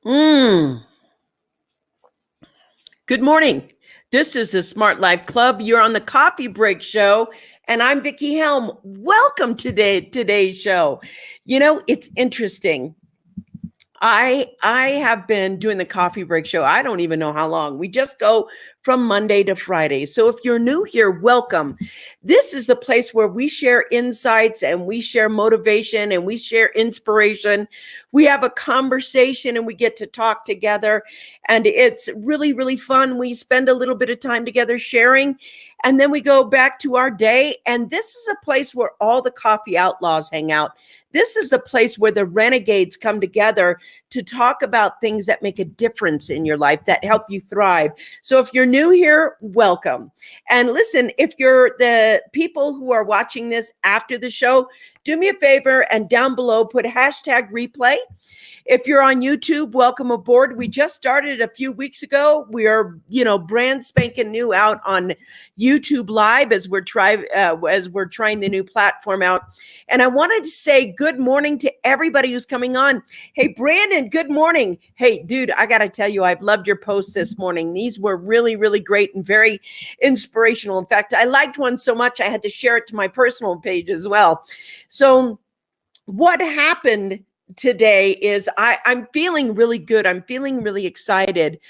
Mm. Good morning. This is the Smart Life Club. You're on the Coffee Break Show, and I'm Vicki Helm. Welcome to today's show. You know, it's interesting. I have been doing the Coffee Break Show. I don't even know how long. We just go from Monday to Friday. So if you're new here, welcome. This is the place where we share insights and we share motivation and we share inspiration. We have a conversation and we get to talk together, and it's really, really fun. We spend a little bit of time together sharing, and then we go back to our day. And this is a place where all the coffee outlaws hang out. This is the place where the renegades come together to talk about things that make a difference in your life, that help you thrive. So if you're new here, welcome. And listen, if you're the people who are watching this after the show, do me a favor and down below put hashtag replay. If you're on YouTube, welcome aboard. We just started a few weeks ago. We are, brand spanking new out on YouTube Live as we're trying the new platform out. And I wanted to say good morning to everybody who's coming on. Hey, Brandon, good morning. Hey, dude, I got to tell you, I've loved your posts this morning. These were really, really great and very inspirational. In fact, I liked one so much I had to share it to my personal page as well. So what happened today is I'm feeling really good. I'm feeling really excited.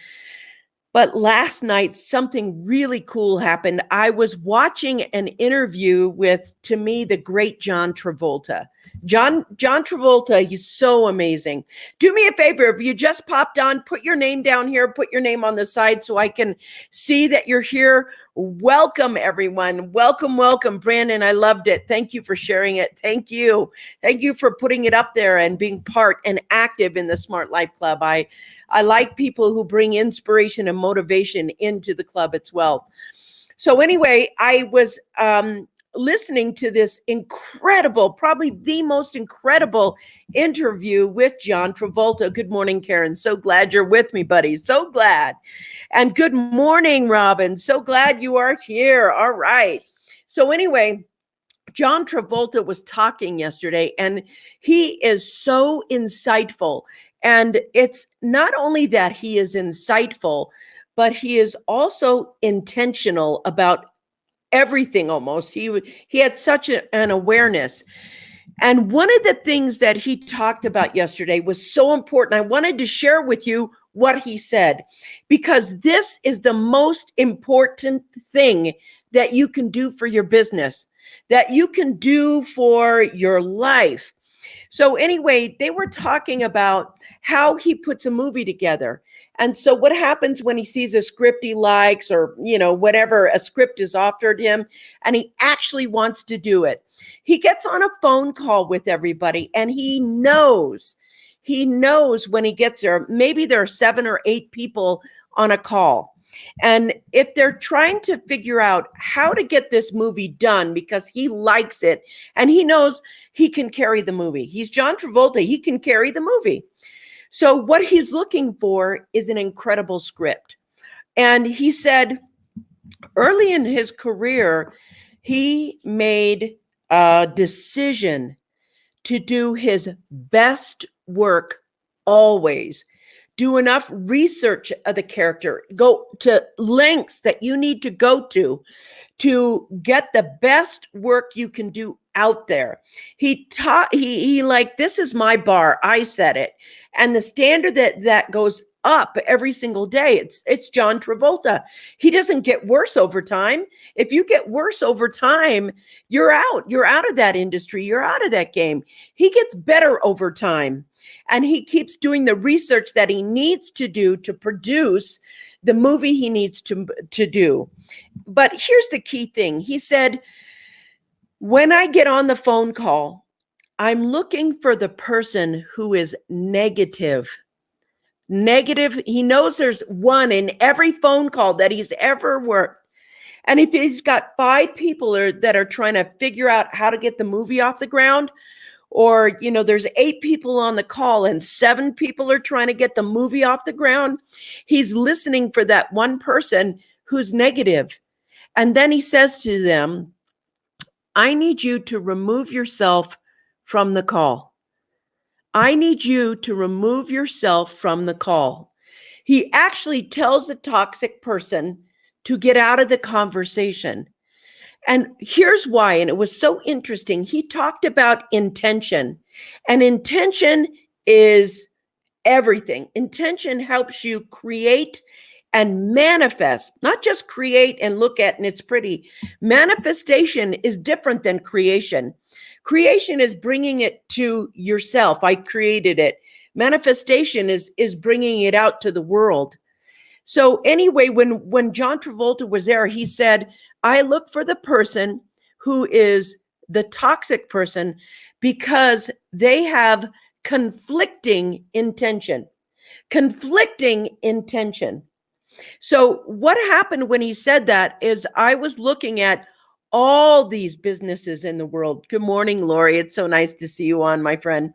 But last night, something really cool happened. I was watching an interview with, to me, the great John Travolta. John Travolta, he's so amazing. Do me a favor, if you just popped on, put your name down here, put your name on the side so I can see that you're here. Welcome, everyone. Welcome, welcome. Brandon, I loved it. Thank you for sharing it. Thank you. Thank you for putting it up there and being part and active in the Smart Life Club. I like people who bring inspiration and motivation into the club as well. So anyway, I was listening to this incredible, probably the most incredible interview with John Travolta. Good morning, Karen. So glad you're with me, buddy. So glad. And good morning, Robin. So glad you are here. All right. So anyway, John Travolta was talking yesterday, and he is so insightful. And it's not only that he is insightful, but he is also intentional about everything almost. He had such an awareness. And one of the things that he talked about yesterday was so important. I wanted to share with you what he said, because this is the most important thing that you can do for your business, that you can do for your life. So anyway, they were talking about how he puts a movie together. And so what happens when he sees a script he likes, or, whatever a script is offered him, and he actually wants to do it. He gets on a phone call with everybody, and he knows when he gets there, maybe there are 7 or 8 people on a call. And if they're trying to figure out how to get this movie done because he likes it and he knows he can carry the movie. He's John Travolta. He can carry the movie. So what he's looking for is an incredible script. And he said early in his career, he made a decision to do his best work always. Do enough research of the character, go to lengths that you need to go to get the best work you can do out there. He like, this is my bar. I set it. And the standard that goes up every single day, it's John Travolta. He doesn't get worse over time. If you get worse over time, you're out of that industry. You're out of that game. He gets better over time. And he keeps doing the research that he needs to do to produce the movie he needs to do. But here's the key thing. He said, when I get on the phone call, I'm looking for the person who is negative. He knows there's one in every phone call that he's ever worked. And if he's got 5 people that are trying to figure out how to get the movie off the ground, or, there's 8 people on the call and 7 people are trying to get the movie off the ground, he's listening for that one person who's negative. And then he says to them, I need you to remove yourself from the call. I need you to remove yourself from the call. He actually tells the toxic person to get out of the conversation. And here's why. And it was so interesting. He talked about intention, and intention is everything. Intention helps you create and manifest, not just create and look at and it's pretty. Manifestation is different than creation. Creation is bringing it to yourself. I created it. Manifestation is bringing it out to the world. So anyway, when John Travolta was there, he said, I look for the person who is the toxic person because they have conflicting intention. Conflicting intention. So what happened when he said that is I was looking at all these businesses in the world. Good morning, Lori. It's so nice to see you on, my friend.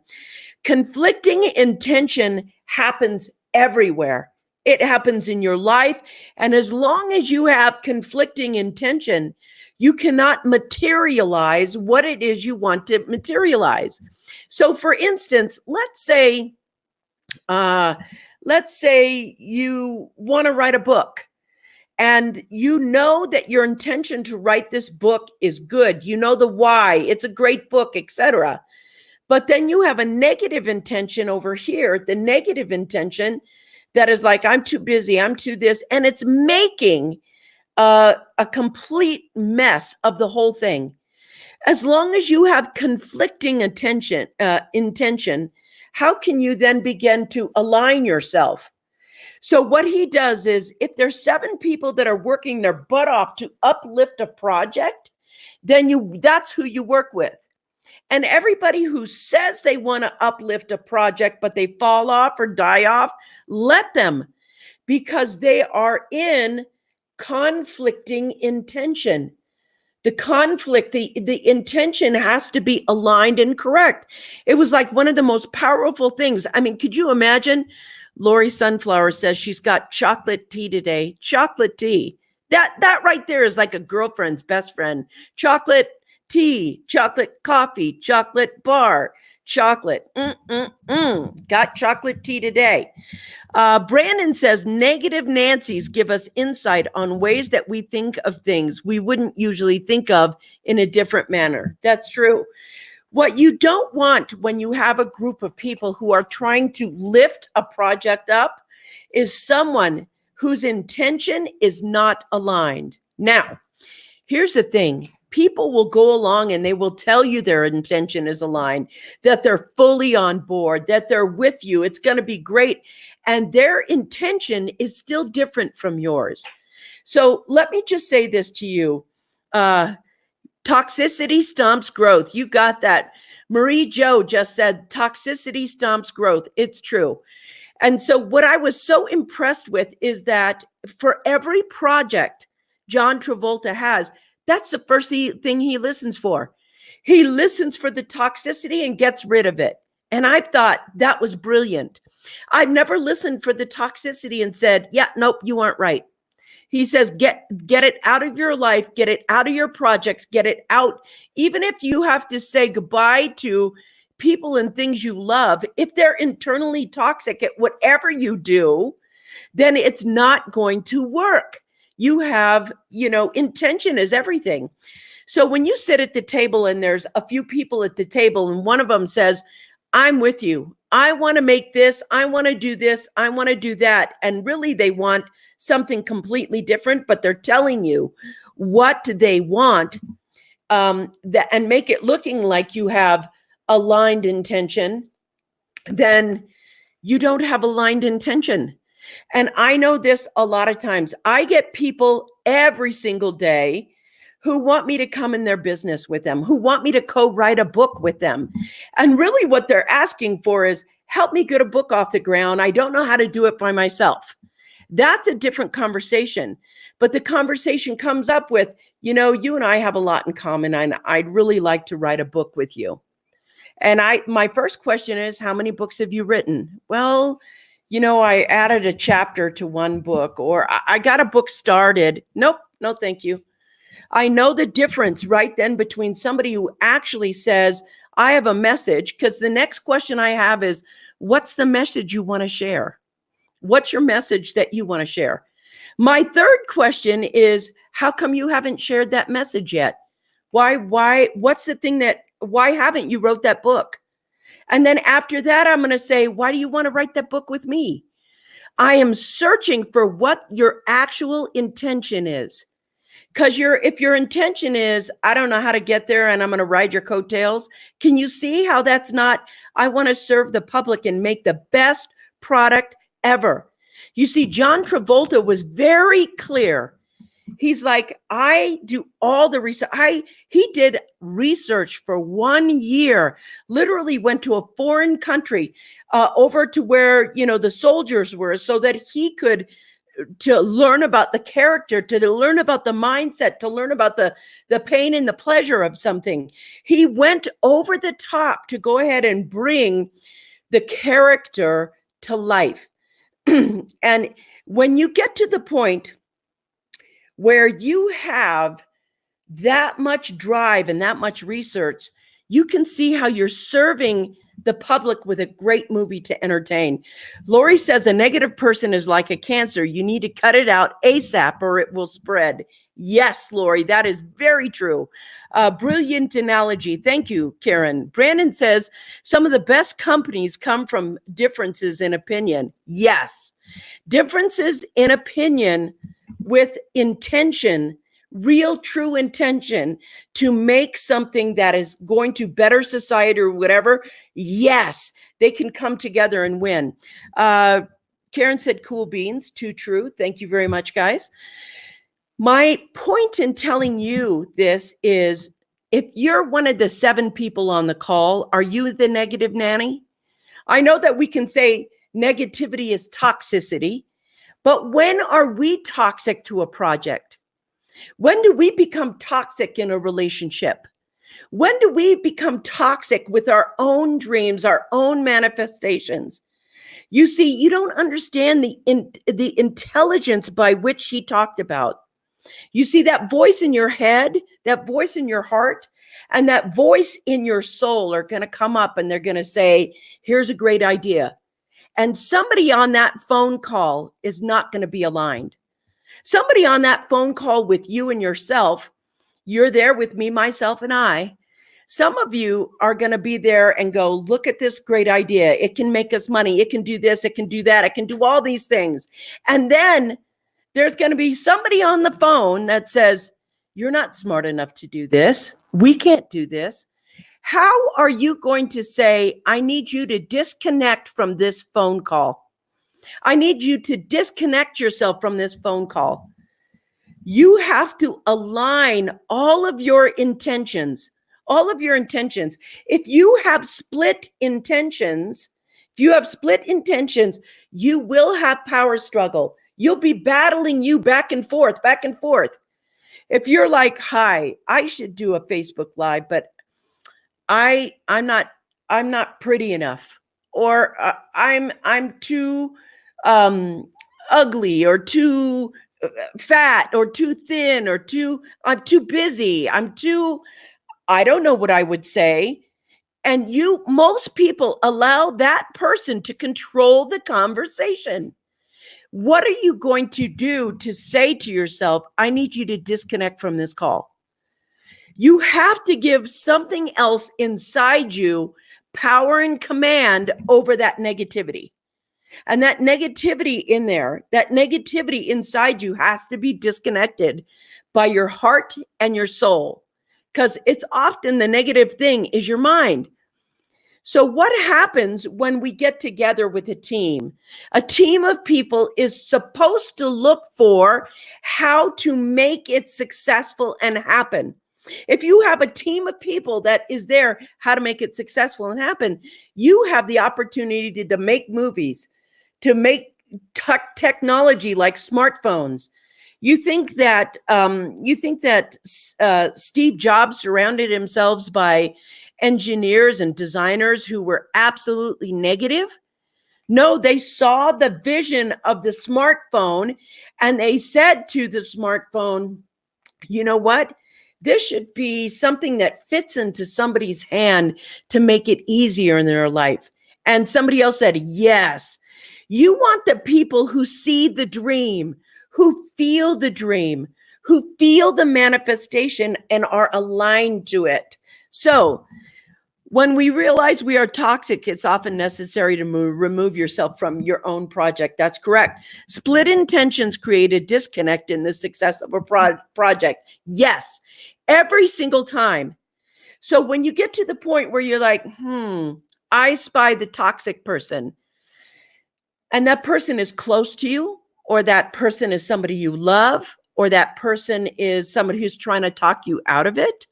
Conflicting intention happens everywhere. It happens in your life. And as long as you have conflicting intention, you cannot materialize what it is you want to materialize. So for instance, let's say you want to write a book and you know that your intention to write this book is good. You know the why, it's a great book, etc. But then you have a negative intention over here, the negative intention that is like, I'm too busy, I'm too this, and it's making a complete mess of the whole thing. As long as you have conflicting intention, how can you then begin to align yourself? So what he does is if there's 7 people that are working their butt off to uplift a project, then that's who you work with. And everybody who says they want to uplift a project, but they fall off or die off, let them, because they are in conflicting intention. The conflict, the intention has to be aligned and correct. It was like one of the most powerful things. I mean, could you imagine? Lori Sunflower says she's got chocolate tea today. Chocolate tea. That right there is like a girlfriend's best friend. Chocolate tea, chocolate coffee, chocolate bar, chocolate. Got chocolate tea today. Brandon says negative Nancy's give us insight on ways that we think of things we wouldn't usually think of in a different manner. That's true. What you don't want when you have a group of people who are trying to lift a project up is someone whose intention is not aligned. Now, here's the thing. People will go along and they will tell you their intention is aligned, that they're fully on board, that they're with you. It's going to be great. And their intention is still different from yours. So let me just say this to you. Toxicity stomps growth. You got that. Marie Jo just said toxicity stomps growth. It's true. And so what I was so impressed with is that for every project John Travolta has, that's the first thing he listens for. He listens for the toxicity and gets rid of it. And I thought that was brilliant. I've never listened for the toxicity and said, yeah, nope, you aren't right. He says, get it out of your life, get it out of your projects, get it out. Even if you have to say goodbye to people and things you love, if they're internally toxic at whatever you do, then it's not going to work. You have, intention is everything. So when you sit at the table and there's a few people at the table and one of them says, I'm with you. I want to make this. I want to do this. I want to do that. And really they want something completely different, but they're telling you what they want and make it looking like you have aligned intention, then you don't have aligned intention. And I know this a lot of times. I get people every single day who want me to come in their business with them, who want me to co-write a book with them. And really what they're asking for is, help me get a book off the ground. I don't know how to do it by myself. That's a different conversation. But the conversation comes up with, you and I have a lot in common, and I'd really like to write a book with you. And my first question is, how many books have you written? Well, I added a chapter to one book, or I got a book started. Nope, no, thank you. I know the difference right then between somebody who actually says, I have a message, because the next question I have is, what's the message you want to share? What's your message that you want to share? My third question is, how come you haven't shared that message yet? What's the thing why haven't you wrote that book? And then after that, I'm going to say, why do you want to write that book with me? I am searching for what your actual intention is. Because if your intention is, I don't know how to get there and I'm going to ride your coattails, can you see how that's not, I want to serve the public and make the best product ever. You see, John Travolta was very clear. He's like, I do all the research. He did research for 1 year, literally went to a foreign country, over to where, the soldiers were, so that he could, to learn about the character, to learn about the mindset, to learn about the pain and the pleasure of something. He went over the top to go ahead and bring the character to life. And when you get to the point where you have that much drive and that much research, you can see how you're serving the public with a great movie to entertain. Lori says a negative person is like a cancer. You need to cut it out ASAP or it will spread. Yes, Lori, that is very true. Brilliant analogy. Thank you, Karen. Brandon says some of the best companies come from differences in opinion. Yes, differences in opinion with intention, real true intention to make something that is going to better society or whatever. Yes, they can come together and win. Karen said cool beans, too true. Thank you very much, guys. My point in telling you this is, if you're one of the 7 people on the call, are you the negative nanny? I know that we can say negativity is toxicity, but when are we toxic to a project? When do we become toxic in a relationship? When do we become toxic with our own dreams, our own manifestations? You see, you don't understand the intelligence by which he talked about. You see, that voice in your head, that voice in your heart, and that voice in your soul are going to come up and they're going to say, here's a great idea. And somebody on that phone call is not going to be aligned. Somebody on that phone call with you and yourself, you're there with me, myself, and I. Some of you are going to be there and go, look at this great idea. It can make us money. It can do this. It can do that. It can do all these things. And then there's going to be somebody on the phone that says, you're not smart enough to do this. We can't do this. How are you going to say, I need you to disconnect from this phone call? I need you to disconnect yourself from this phone call. You have to align all of your intentions, If you have split intentions, you will have power struggle. You'll be battling you back and forth. If you're like, hi, I should do a Facebook Live, but I'm not pretty enough, or I'm too ugly, or too fat, or too thin, or I'm too busy. I don't know what I would say. And most people allow that person to control the conversation. What are you going to do to say to yourself, I need you to disconnect from this call? You have to give something else inside you power and command over that negativity. And that negativity inside you has to be disconnected by your heart and your soul, because it's often the negative thing is your mind. So what happens when we get together with a team? A team of people is supposed to look for how to make it successful and happen. If you have a team of people that is there, how to make it successful and happen, you have the opportunity to make movies, to make technology like smartphones. You think that Steve Jobs surrounded himself by engineers and designers who were absolutely negative? No, they saw the vision of the smartphone and they said to the smartphone, you know what? This should be something that fits into somebody's hand to make it easier in their life. And somebody else said, yes, you want the people who see the dream, who feel the dream, who feel the manifestation and are aligned to it. So when we realize we are toxic, it's often necessary to remove yourself from your own project. That's correct. Split intentions create a disconnect in the success of a project. Yes, every single time. So when you get to the point where you're like, I spy the toxic person, and that person is close to you, or that person is somebody you love, or that person is somebody who's trying to talk you out of it.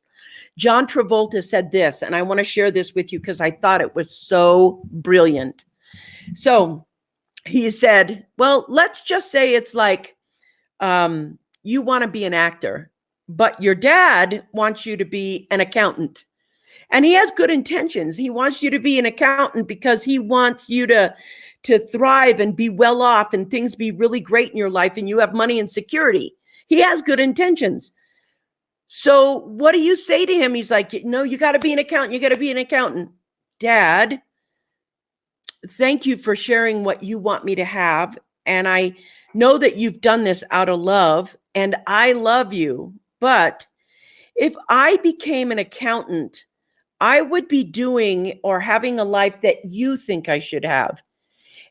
John Travolta said this, and I want to share this with you because I thought it was so brilliant. So he said, well, let's just say it's like you want to be an actor, but your dad wants you to be an accountant. And he has good intentions. He wants you to be an accountant because he wants you to thrive and be well off and things be really great in your life and you have money and security. He has good intentions. So what do you say to him? He's like, no, you got to be an accountant. You got to be an accountant. Dad, thank you for sharing what you want me to have. And I know that you've done this out of love and I love you. But if I became an accountant, I would be doing or having a life that you think I should have.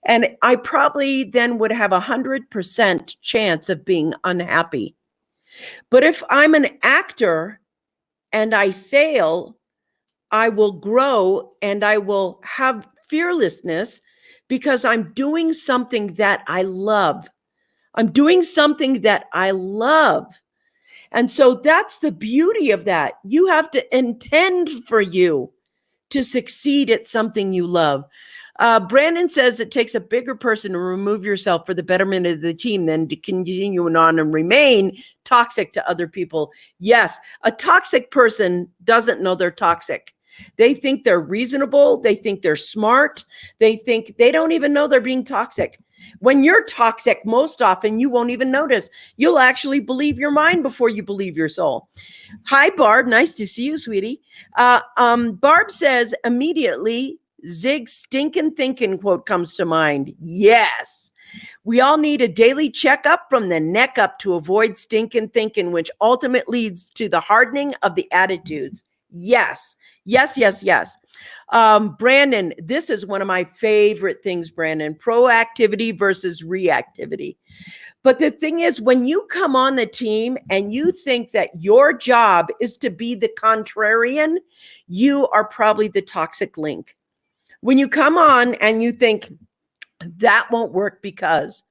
And I probably then would have 100% chance of being unhappy. But if I'm an actor and I fail, I will grow and I will have fearlessness because I'm doing something that I love. I'm doing something that I love. And so that's the beauty of that. You have to intend for you to succeed at something you love. Brandon says it takes a bigger person to remove yourself for the betterment of the team than to continue on and remain toxic to other people. Yes, a toxic person doesn't know they're toxic. They think they're reasonable. They think they're smart. They think they don't even know they're being toxic. When you're toxic, most often you won't even notice. You'll actually believe your mind before you believe your soul. Hi, Barb. Nice to see you, sweetie. Barb says immediately, Zig stinkin' thinking quote comes to mind. Yes. We all need a daily checkup from the neck up to avoid stinkin' thinking, which ultimately leads to the hardening of the attitudes. Yes. Yes, yes, yes. Brandon, this is one of my favorite things, Brandon, proactivity versus reactivity. But the thing is, when you come on the team and you think that your job is to be the contrarian, you are probably the toxic link. When you come on and you think that won't work because,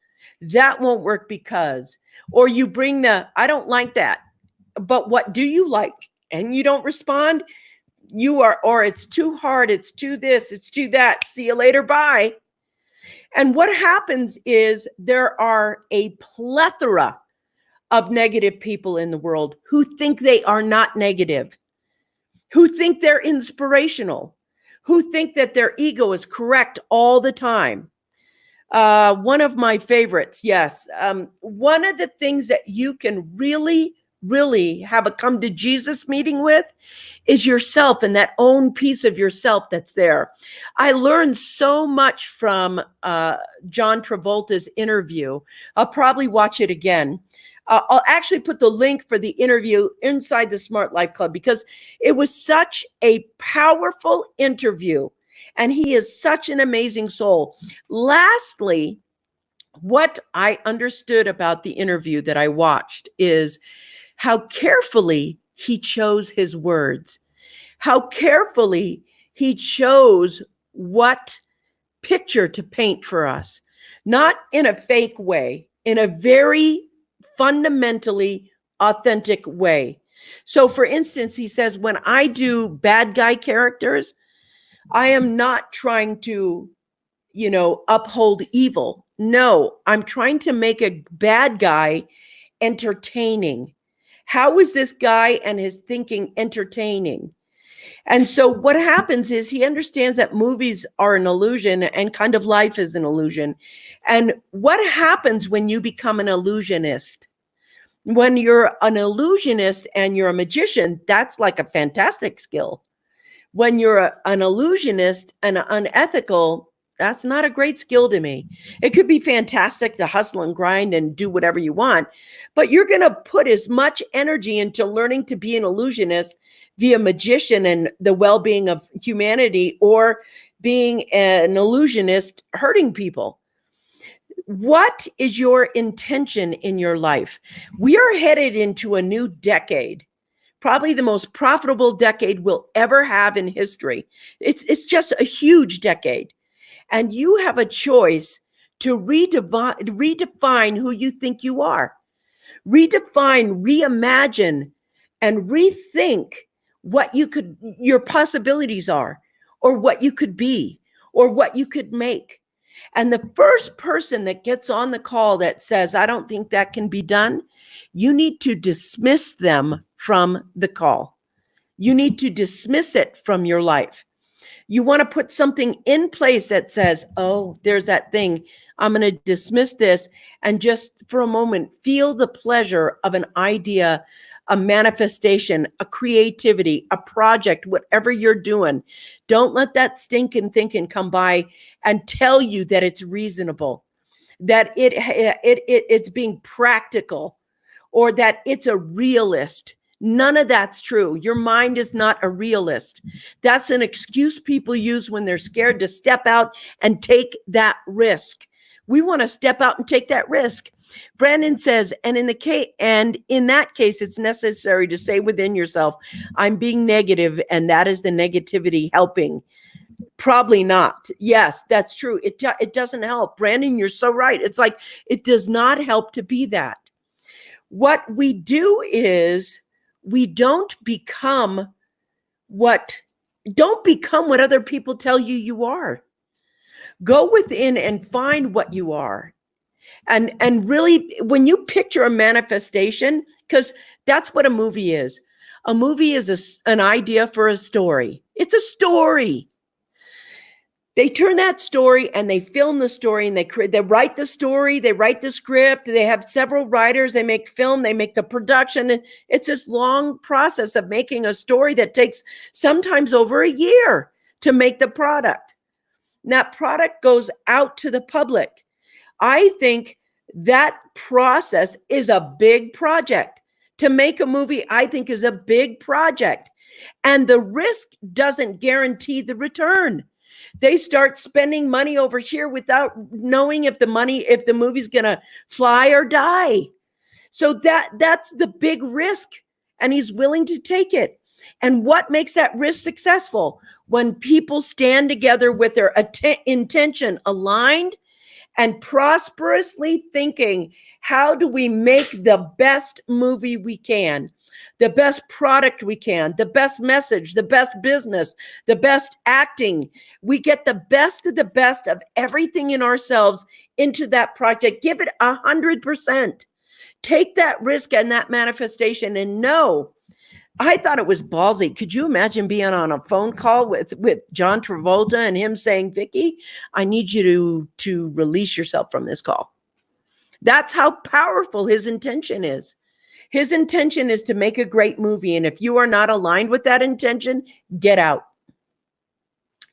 or you bring I don't like that, but what do you like? And you don't respond, you are, or it's too hard, it's too this, it's too that, see you later, bye. And what happens is there are a plethora of negative people in the world who think they are not negative, who think they're inspirational, who think that their ego is correct all the time. One of my favorites, yes. One of the things that you can really have a come to Jesus meeting with is yourself and that own piece of yourself that's there. I learned so much from John Travolta's interview. I'll probably watch it again. I'll actually put the link for the interview inside the Smart Life Club because it was such a powerful interview and he is such an amazing soul. Lastly, what I understood about the interview that I watched is how carefully he chose his words, how carefully he chose what picture to paint for us, not in a fake way, in a very fundamentally authentic way. So for instance, he says, when I do bad guy characters, I am not trying to, uphold evil. No, I'm trying to make a bad guy entertaining. How is this guy and his thinking entertaining? And so what happens is he understands that movies are an illusion and kind of life is an illusion. And what happens when you become an illusionist? When you're an illusionist and you're a magician, that's like a fantastic skill. When you're an illusionist and unethical, that's not a great skill to me. It could be fantastic to hustle and grind and do whatever you want, but you're going to put as much energy into learning to be an illusionist via magician and the well-being of humanity, or being an illusionist hurting people. What is your intention in your life? We are headed into a new decade, probably the most profitable decade we'll ever have in history. It's just a huge decade. And you have a choice to redefine who you think you are. Redefine, reimagine, and rethink what your possibilities are, or what you could be, or what you could make. And the first person that gets on the call that says, I don't think that can be done, you need to dismiss them from the call. You need to dismiss it from your life. You want to put something in place that says, oh, there's that thing. I'm going to dismiss this, and just for a moment, feel the pleasure of an idea, a manifestation, a creativity, a project, whatever you're doing. Don't let that stinking thinking come by and tell you that it's reasonable, that it's being practical, or that it's a realist. None of that's true. Your mind is not a realist. That's an excuse people use when they're scared to step out and take that risk. We want to step out and take that risk. Brandon says, and in that case, it's necessary to say within yourself, I'm being negative, and that is the negativity helping. Probably not. Yes, that's true. It doesn't help. Brandon, you're so right. It's like, it does not help to be that. What we do is we don't become what other people tell you you are. Go within and find what you are. And really, when you picture a manifestation, because that's what a movie is. A movie is an idea for a story. It's a story. They turn that story and they film the story, and they write the story, they write the script, they have several writers, they make film, they make the production. And it's this long process of making a story that takes sometimes over a year to make the product. And that product goes out to the public. I think that process is a big project. To make a movie, I think, is a big project. And the risk doesn't guarantee the return. They start spending money over here without knowing if the movie's going to fly or die. So that's the big risk, and he's willing to take it. And what makes that risk successful? When people stand together with their intention aligned and prosperously thinking, how do we make the best movie we can? The best product we can, the best message, the best business, the best acting. We get the best of everything in ourselves into that project. Give it 100%. Take that risk and that manifestation, and know. I thought it was ballsy. Could you imagine being on a phone call with John Travolta and him saying, Vicki, I need you to release yourself from this call. That's how powerful his intention is. His intention is to make a great movie. And if you are not aligned with that intention, get out.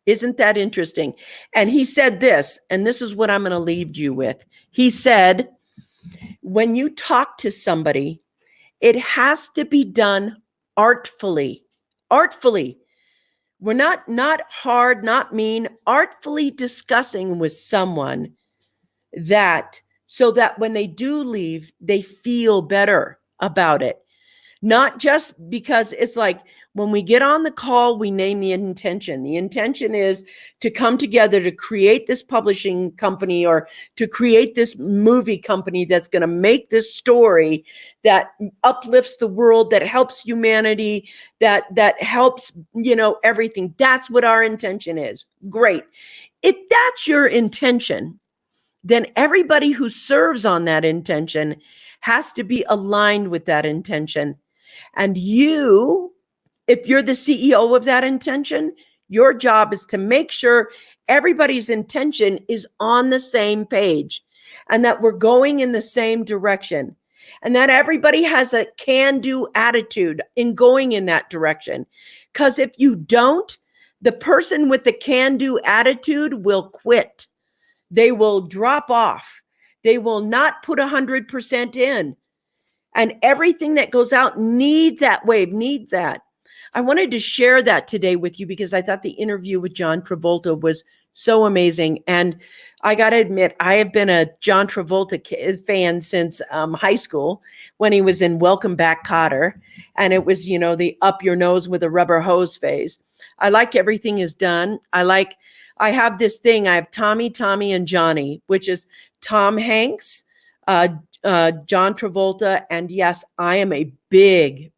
Isn't that interesting? And he said this, and this is what I'm going to leave you with. He said, when you talk to somebody, it has to be done artfully. Artfully. We're not hard, not mean, artfully discussing with someone so that when they do leave, they feel better about it. Not just because it's like when we get on the call, we name the intention. The intention is to come together to create this publishing company, or to create this movie company that's going to make this story that uplifts the world, that helps humanity, that helps, everything. That's what our intention is. Great. If that's your intention, then everybody who serves on that intention has to be aligned with that intention. And you, if you're the CEO of that intention, your job is to make sure everybody's intention is on the same page and that we're going in the same direction. and that everybody has a can-do attitude in going in that direction. Because if you don't, the person with the can-do attitude will quit. They will drop off. They will not put 100% in. And everything that goes out needs that wave, needs that. I wanted to share that today with you because I thought the interview with John Travolta was so amazing. And I got to admit, I have been a John Travolta fan since high school when he was in Welcome Back, Kotter. And it was, the up your nose with a rubber hose phase. I like everything is done. I have this thing. I have Tommy, and Johnny, which is Tom Hanks, John Travolta. And yes, I am a big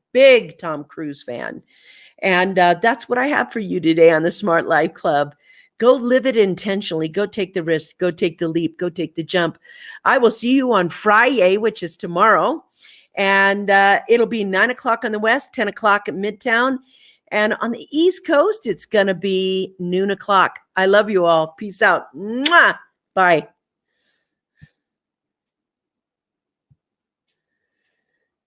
Tom Cruise fan. And that's what I have for you today on the Smart Life Club. Go live it intentionally. Go take the risk. Go take the leap. Go take the jump. I will see you on Friday, which is tomorrow. And it'll be 9 o'clock on the West, 10 o'clock at Midtown. And on the East Coast, it's going to be noon o'clock. I love you all. Peace out. Mwah! Bye.